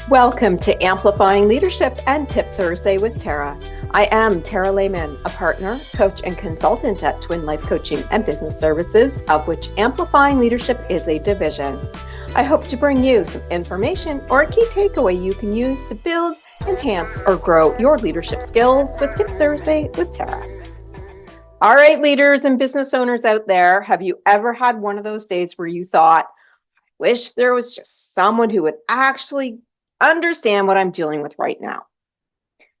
Welcome to Amplifying Leadership and Tip Thursday with Tara. I am Tara Lehman, a partner, coach, and consultant at Twin Life Coaching and Business Services, of which Amplifying Leadership is a division. I hope to bring you some information or a key takeaway you can use to build, enhance, or grow your leadership skills with Tip Thursday with Tara. All right, leaders and business owners out there, have you ever had one of those days where you thought, wish there was just someone who would actually understand what I'm dealing with right now?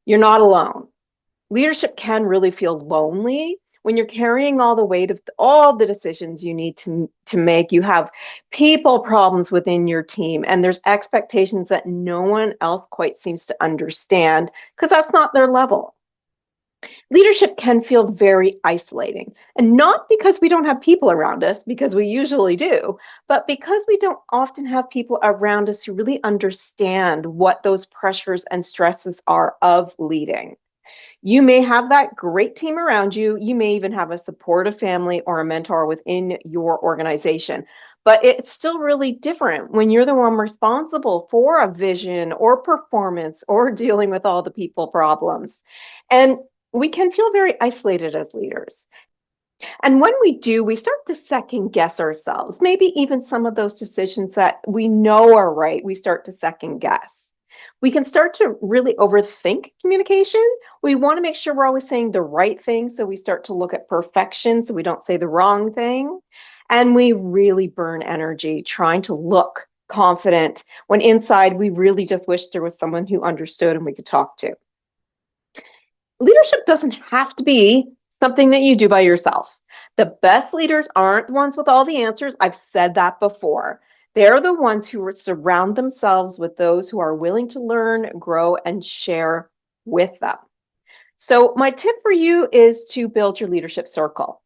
You're not alone. Leadership can really feel lonely when you're carrying all the weight of all the decisions you need to make. You have people problems within your team, and there's expectations that no one else quite seems to understand because that's not their level. Leadership can feel very isolating, and not because we don't have people around us, because we usually do, but because we don't often have people around us who really understand what those pressures and stresses are of leading. You may have that great team around you. You may even have a supportive family or a mentor within your organization. But it's still really different when you're the one responsible for a vision or performance or dealing with all the people problems. And we can feel very isolated as leaders. And when we do, we start to second guess ourselves. Maybe even some of those decisions that we know are right, we start to second guess. We can start to really overthink communication. We want to make sure we're always saying the right thing, so we start to look at perfection so we don't say the wrong thing. And we really burn energy trying to look confident when inside we really just wish there was someone who understood and we could talk to. Leadership doesn't have to be something that you do by yourself. The best leaders aren't the ones with all the answers. I've said that before. They're the ones who surround themselves with those who are willing to learn, grow, and share with them. So my tip for you is to build your leadership circle.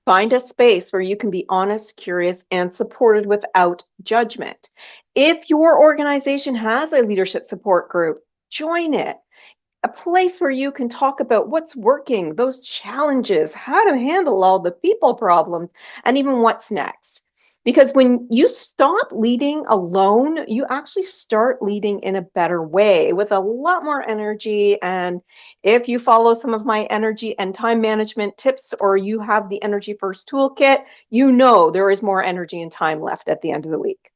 Find a space where you can be honest, curious, and supported without judgment. If your organization has a leadership support group, join it. A place where you can talk about what's working, those challenges, how to handle all the people problems, and even what's next. Because when you stop leading alone, you actually start leading in a better way with a lot more energy. And if you follow some of my energy and time management tips, or you have the Energy First toolkit, you know there is more energy and time left at the end of the week.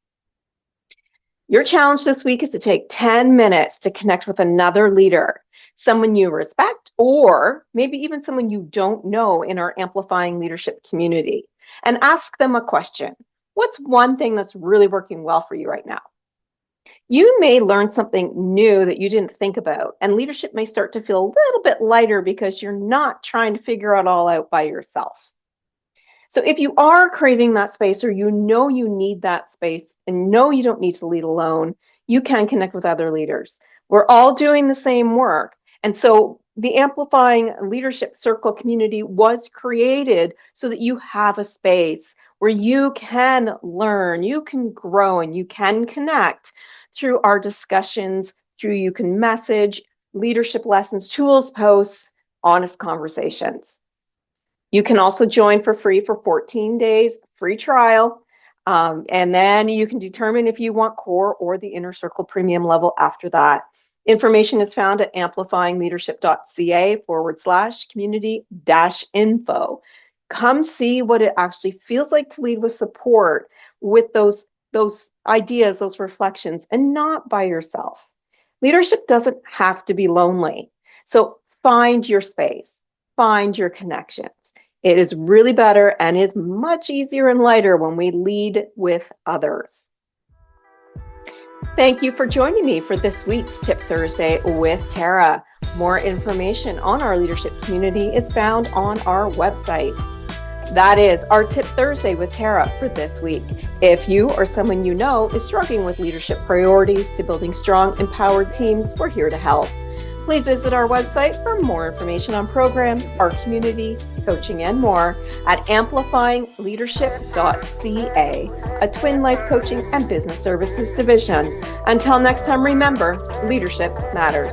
Your challenge this week is to take 10 minutes to connect with another leader, someone you respect, or maybe even someone you don't know in our Amplifying Leadership community, and ask them a question. What's one thing that's really working well for you right now? You may learn something new that you didn't think about, and leadership may start to feel a little bit lighter because you're not trying to figure it all out by yourself. So if you are craving that space, or you know you need that space and know you don't need to lead alone, you can connect with other leaders. We're all doing the same work. And so the Amplifying Leadership Circle community was created so that you have a space where you can learn, you can grow, and you can connect through our discussions, through you can message, leadership lessons, tools, posts, honest conversations. You can also join for free for 14 days, free trial. And then you can determine if you want core or the inner circle premium level after that. Information is found at amplifyingleadership.ca/community-info. Come see what it actually feels like to lead with support, with those ideas, those reflections, and not by yourself. Leadership doesn't have to be lonely. So find your space, find your connections. It is really better and is much easier and lighter when we lead with others. Thank you for joining me for this week's Tip Thursday with Tara. More information on our leadership community is found on our website. That is our Tip Thursday with Tara for this week. If you or someone you know is struggling with leadership priorities to building strong, empowered teams, we're here to help. Please visit our website for more information on programs, our community, coaching, and more at amplifyingleadership.ca, a Twin Life Coaching and Business Services division. Until next time, remember, leadership matters.